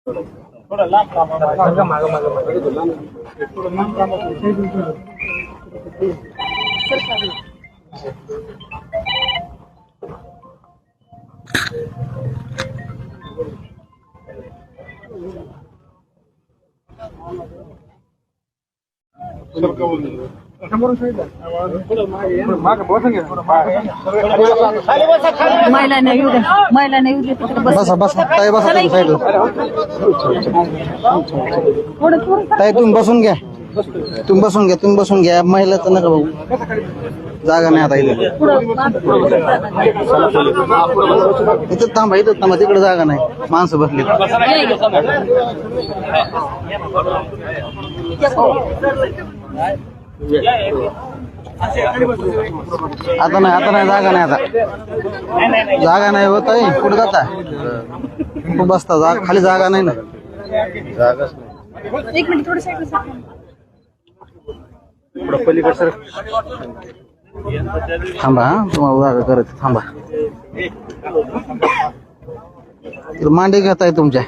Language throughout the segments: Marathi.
थोडं लांब मागं मागं मागं थोडं लांब महिला नाही येऊ द्या महिला नाही येऊ द्या बसा बसा ताई बसा तुम्ही साईडला ताई तुम्ही बसून घ्या तुम्ही बसून घ्या महिलाचं नका बघू जागा नाही आता इथं थांबा तिकडे जागा नाही माणसं बसली आता नाही जागा नाही आता जागा नाही होत आहे कुठे जाता खूप बसता खाली जागा नाही ना जागाच नाही एक मिनिट थोडं साईड पलीकडे सर थांबा तुम्हाला जागा करत थांबा मांडी घेताय तुमच्या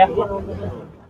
या